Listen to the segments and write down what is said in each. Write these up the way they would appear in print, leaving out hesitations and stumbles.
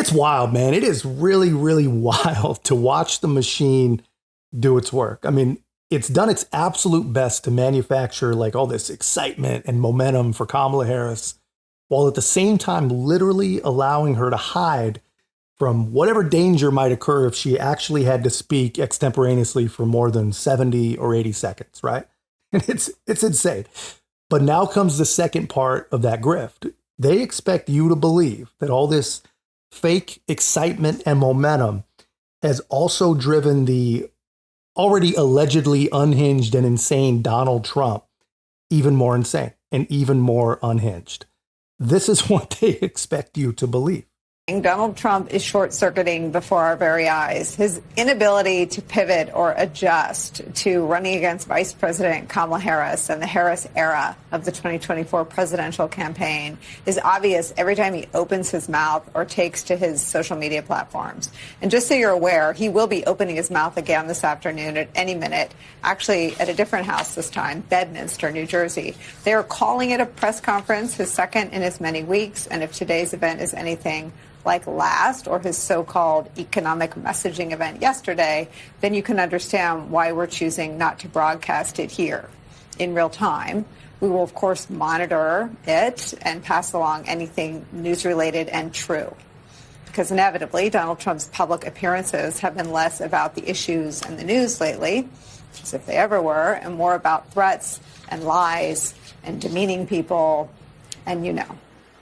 It's wild, man. It is really, really wild to watch the machine do its work. I mean, it's done its absolute best to manufacture like all this excitement and momentum for Kamala Harris, while at the same time literally allowing her to hide from whatever danger might occur if she actually had to speak extemporaneously for more than 70 or 80 seconds, right? And it's insane. But now comes the second part of that grift. They expect you to believe that all this fake excitement and momentum has also driven the already allegedly unhinged and insane Donald Trump even more insane and even more unhinged. This is what they expect you to believe. Donald Trump is short-circuiting before our very eyes. His inability to pivot or adjust to running against Vice President Kamala Harris and the Harris era of the 2024 presidential campaign is obvious every time he opens his mouth or takes to his social media platforms. And just so you're aware, he will be opening his mouth again this afternoon at any minute, actually at a different house this time, Bedminster, New Jersey. They are calling it a press conference, his second in as many weeks, and if today's event is anything like last or his so-called economic messaging event yesterday, then you can understand why we're choosing not to broadcast it here in real time. We will, of course, monitor it and pass along anything news-related and true. Because inevitably, Donald Trump's public appearances have been less about the issues in the news lately, as if they ever were, and more about threats and lies and demeaning people, and you know.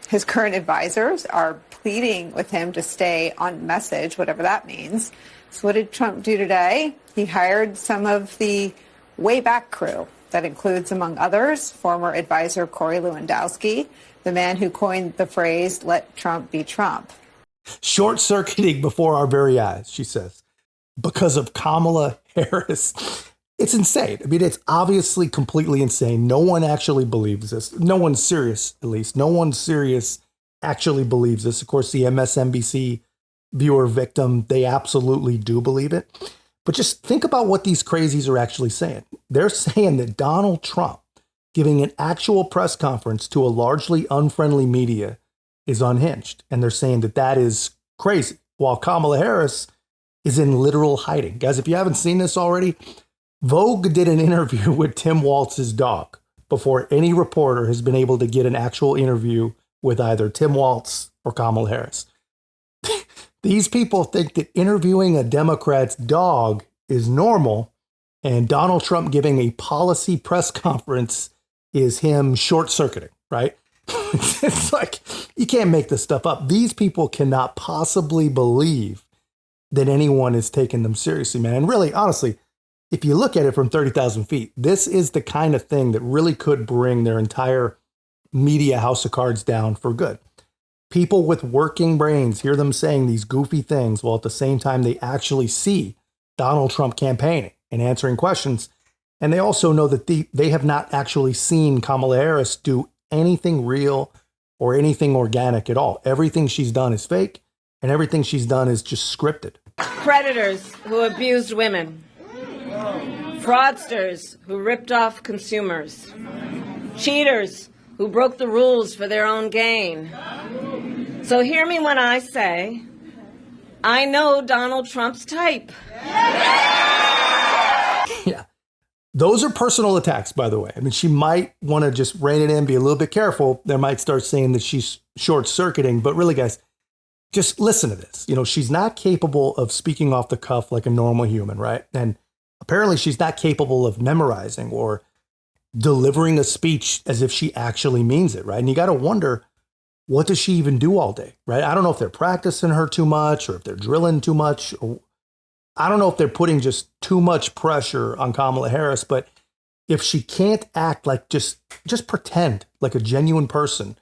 His current advisors are pleading with him to stay on message, whatever that means. So what did Trump do today? He hired some of the Wayback crew. That includes, among others, former advisor Corey Lewandowski, the man who coined the phrase, "Let Trump be Trump." Short-circuiting before our very eyes, she says, because of Kamala Harris. It's insane. I mean, it's obviously completely insane. No one actually believes this. No one serious, at least. No one serious actually believes this. Of course, the MSNBC viewer victim, they absolutely do believe it. But just think about what these crazies are actually saying. They're saying that Donald Trump giving an actual press conference to a largely unfriendly media is unhinged. And they're saying that that is crazy, while Kamala Harris is in literal hiding. Guys, if you haven't seen this already, Vogue did an interview with Tim Walz's dog before any reporter has been able to get an actual interview with either Tim Walz or Kamala Harris. These people think that interviewing a Democrat's dog is normal, and Donald Trump giving a policy press conference is him short-circuiting, right? It's like, you can't make this stuff up. These people cannot possibly believe that anyone is taking them seriously, man. And really, honestly, if you look at it from 30,000 feet, this is the kind of thing that really could bring their entire media house of cards down for good. People with working brains hear them saying these goofy things while at the same time they actually see Donald Trump campaigning and answering questions. And they also know that they have not actually seen Kamala Harris do anything real or anything organic at all. Everything she's done is fake, and everything she's done is just scripted. Predators who abused women. Fraudsters who ripped off consumers. Cheaters who broke the rules for their own gain. So hear me when I say, I know Donald Trump's type. Yeah. Those are personal attacks, by the way. I mean, she might want to just rein it in, be a little bit careful. They might start saying that she's short-circuiting. But really, guys, just listen to this. You know, she's not capable of speaking off the cuff like a normal human, right? And apparently she's not capable of memorizing or delivering a speech as if she actually means it, right? And you got to wonder, what does she even do all day, right? I don't know if they're practicing her too much or if they're drilling too much. Or I don't know if they're putting just too much pressure on Kamala Harris, but if she can't act like just pretend like a genuine person,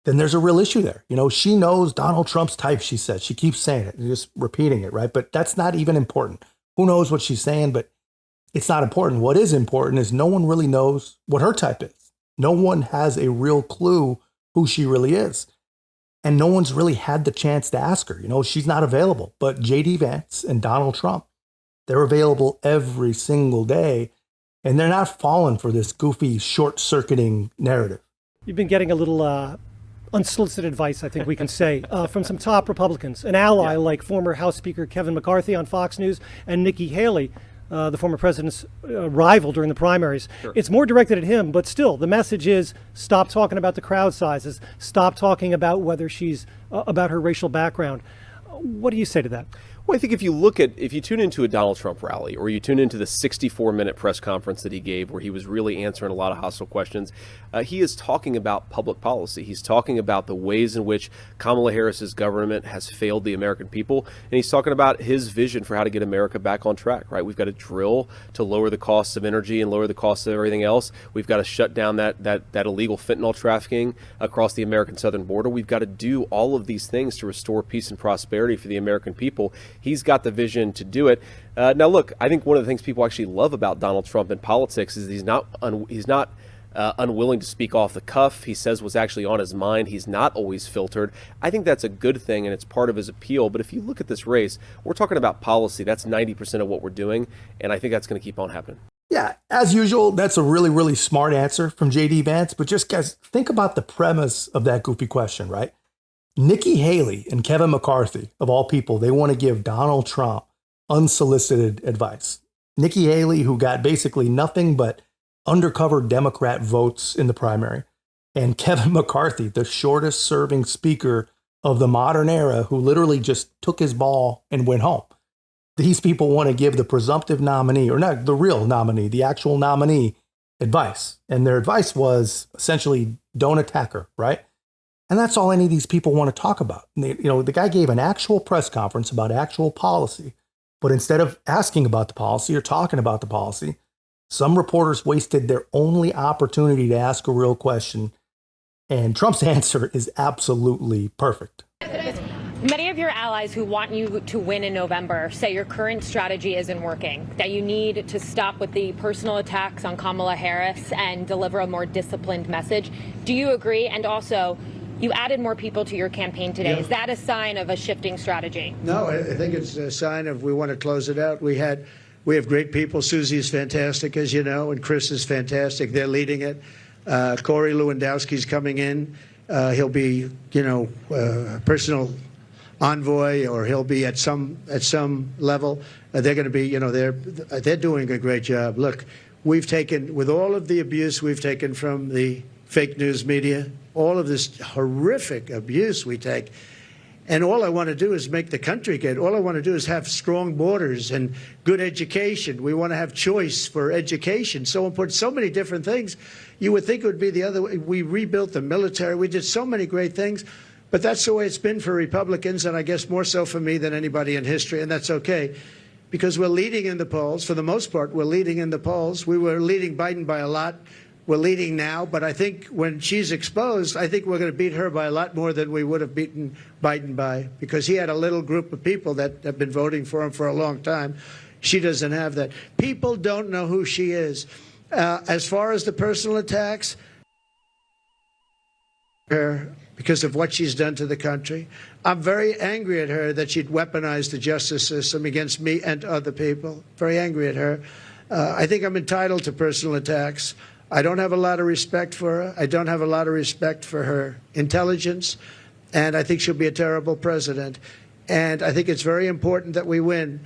then there's a real issue there. You know, she knows Donald Trump's type, she said. She keeps saying it and just repeating it, right? But that's not even important. Who knows what she's saying, but it's not important. What is important is no one really knows what her type is. No one has a real clue who she really is. And no one's really had the chance to ask her. You know, she's not available. But J.D. Vance and Donald Trump, they're available every single day. And they're not falling for this goofy, short-circuiting narrative. You've been getting a little unsolicited advice, I think we can say, from some top Republicans, an ally like former House Speaker Kevin McCarthy on Fox News and Nikki Haley, the former president's rival during the primaries. Sure. It's more directed at him, but still, the message is stop talking about the crowd sizes, stop talking about whether she's, about her racial background. What do you say to that? Well, I think if you tune into a Donald Trump rally, or you tune into the 64-minute press conference that he gave where he was really answering a lot of hostile questions, he is talking about public policy. He's talking about the ways in which Kamala Harris's government has failed the American people, and he's talking about his vision for how to get America back on track, right? We've got to drill to lower the costs of energy and lower the costs of everything else. We've got to shut down that illegal fentanyl trafficking across the American southern border. We've got to do all of these things to restore peace and prosperity for the American people. He's got the vision to do it. Now, look, I think one of the things people actually love about Donald Trump in politics is he's not unwilling to speak off the cuff. He says what's actually on his mind. He's not always filtered. I think that's a good thing, and it's part of his appeal. But if you look at this race, we're talking about policy. That's 90% of what we're doing, and I think that's going to keep on happening. Yeah, as usual, that's a really, really smart answer from J.D. Vance. But just, guys, think about the premise of that goofy question, right? Nikki Haley and Kevin McCarthy, of all people, they want to give Donald Trump unsolicited advice. Nikki Haley, who got basically nothing but undercover Democrat votes in the primary, and Kevin McCarthy, the shortest serving speaker of the modern era, who literally just took his ball and went home. These people want to give the presumptive nominee, or not the real nominee, the actual nominee, advice. And their advice was essentially don't attack her, right? And that's all any of these people want to talk about. The guy gave an actual press conference about actual policy, but instead of asking about the policy or talking about the policy, some reporters wasted their only opportunity to ask a real question. And Trump's answer is absolutely perfect. Many of your allies who want you to win in November say your current strategy isn't working, that you need to stop with the personal attacks on Kamala Harris and deliver a more disciplined message. Do you agree? And also, you added more people to your campaign today. Yeah. Is that a sign of a shifting strategy? No, I think it's a sign of we want to close it out. We have great people. Susie is fantastic, as you know, and Chris is fantastic. They're leading it. Corey Lewandowski's coming in. He'll be, personal envoy, or he'll be at some level. They're going to be, they're doing a great job. Look, we've taken, with all of the abuse we've taken from the fake news media, all of this horrific abuse we take, and all I want to do is make the country good. All I want to do is have strong borders and good education. We want to have choice for education. So important, so many different things. You would think it would be the other way. We rebuilt the military. We did so many great things. But that's the way it's been for Republicans, and I guess more so for me than anybody in history, and that's okay, because we're leading in the polls. For the most part, we're leading in the polls. We were leading Biden by a lot. We're leading now, but I think when she's exposed, I think we're going to beat her by a lot more than we would have beaten Biden by, because he had a little group of people that have been voting for him for a long time. She doesn't have that. People don't know who she is. As far as the personal attacks, her because of what she's done to the country. I'm very angry at her that she'd weaponized the justice system against me and other people. Very angry at her. I think I'm entitled to personal attacks. I don't have a lot of respect for her. I don't have a lot of respect for her intelligence, and I think she'll be a terrible president. And I think it's very important that we win.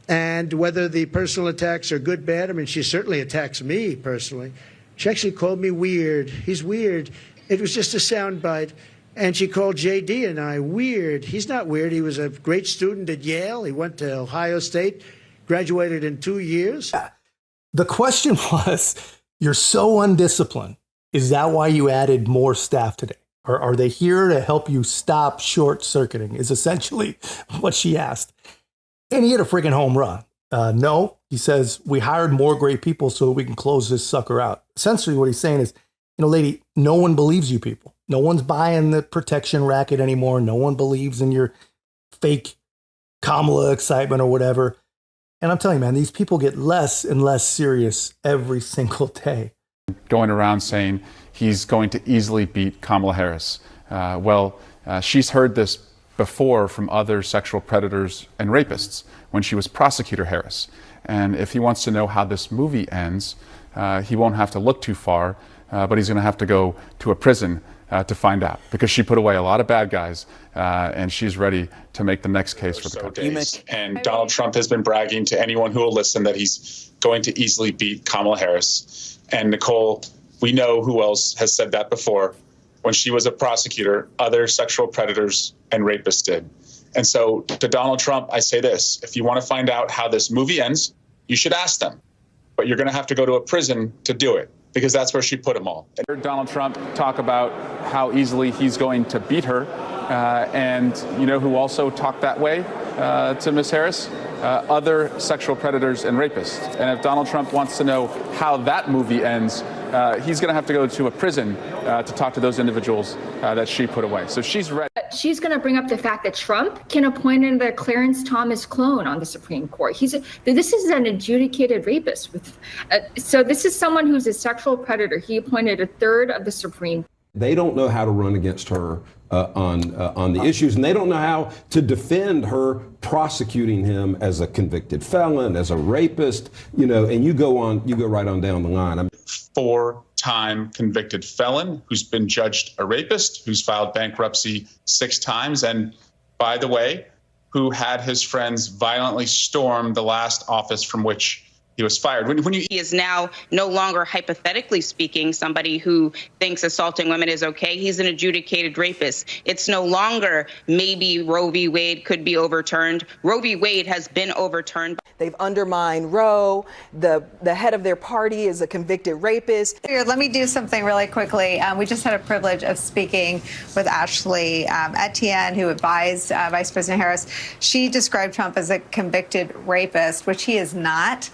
And whether the personal attacks are good, bad, I mean, she certainly attacks me personally. She actually called me weird. He's weird. It was just a soundbite. And she called J.D. and I weird. He's not weird. He was a great student at Yale. He went to Ohio State, graduated in 2 years. The question was, you're so undisciplined. Is that why you added more staff today? Or are they here to help you stop short-circuiting is essentially what she asked. And he hit a freaking home run. No, he says, we hired more great people so we can close this sucker out. Essentially what he's saying is, lady, no one believes you people. No one's buying the protection racket anymore. No one believes in your fake Kamala excitement or whatever. And I'm telling you, man, these people get less and less serious every single day. Going around saying he's going to easily beat Kamala Harris. She's heard this before from other sexual predators and rapists when she was Prosecutor Harris. And if he wants to know how this movie ends, he won't have to look too far, but he's going to have to go to a prison to find out, because she put away a lot of bad guys, and she's ready to make the next case for the country. And Donald Trump has been bragging to anyone who will listen that he's going to easily beat Kamala Harris. And Nicole, we know who else has said that before. When she was a prosecutor, other sexual predators and rapists did. And so to Donald Trump, I say this: if you want to find out how this movie ends, you should ask them. But you're going to have to go to a prison to do it, because that's where she put them all. I heard Donald Trump talk about how easily he's going to beat her. And you know who also talked that way to Ms. Harris? Other sexual predators and rapists. And if Donald Trump wants to know how that movie ends, he's going to have to go to a prison to talk to those individuals that she put away. So she's ready. She's going to bring up the fact that Trump can appoint another Clarence Thomas clone on the Supreme Court. This is an adjudicated rapist. So this is someone who's a sexual predator. He appointed a third of the Supreme. They don't know how to run against her on the issues, and they don't know how to defend her prosecuting him as a convicted felon, as a rapist, and you go right on down the line. Four-time convicted felon who's been judged a rapist, who's filed bankruptcy 6 times, and by the way, who had his friends violently storm the last office from which he was fired. He is now no longer, hypothetically speaking, somebody who thinks assaulting women is okay. He's an adjudicated rapist. It's no longer maybe Roe v. Wade could be overturned. Roe v. Wade has been overturned. They've undermined Roe. The head of their party is a convicted rapist. Here, let me do something really quickly. We just had a privilege of speaking with Ashley Etienne, who advised Vice President Harris. She described Trump as a convicted rapist, which he is not.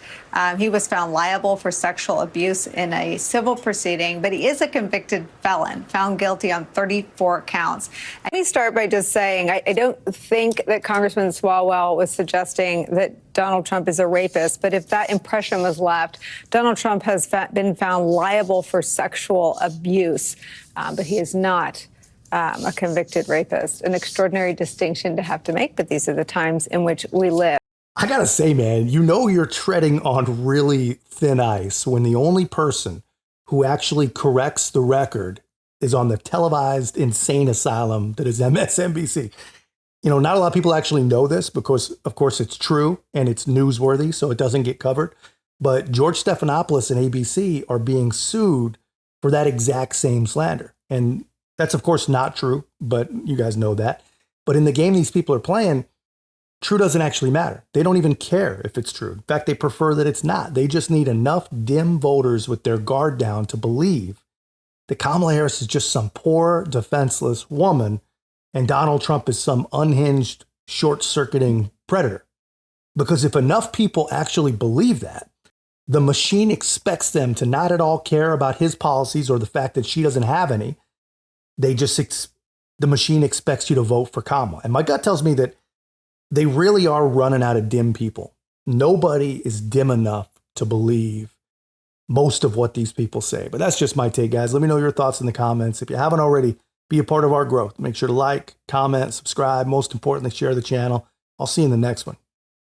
He was found liable for sexual abuse in a civil proceeding, but he is a convicted felon, found guilty on 34 counts. Let me start by just saying I don't think that Congressman Swalwell was suggesting that Donald Trump is a rapist, but if that impression was left, Donald Trump has been found liable for sexual abuse, but he is not a convicted rapist. An extraordinary distinction to have to make, but these are the times in which we live. I gotta say, man, you're treading on really thin ice when the only person who actually corrects the record is on the televised insane asylum that is MSNBC. Not a lot of people actually know this because, of course, it's true and it's newsworthy, so it doesn't get covered. But George Stephanopoulos and ABC are being sued for that exact same slander. And that's, of course, not true, but you guys know that. But in the game these people are playing, true doesn't actually matter. They don't even care if it's true. In fact, they prefer that it's not. They just need enough dim voters with their guard down to believe that Kamala Harris is just some poor, defenseless woman and Donald Trump is some unhinged, short-circuiting predator. Because if enough people actually believe that, the machine expects them to not at all care about his policies or the fact that she doesn't have any. The machine expects you to vote for Kamala. And my gut tells me that they really are running out of dim people. Nobody is dim enough to believe most of what these people say. But that's just my take, guys. Let me know your thoughts in the comments. If you haven't already, be a part of our growth. Make sure to like, comment, subscribe. Most importantly, share the channel. I'll see you in the next one.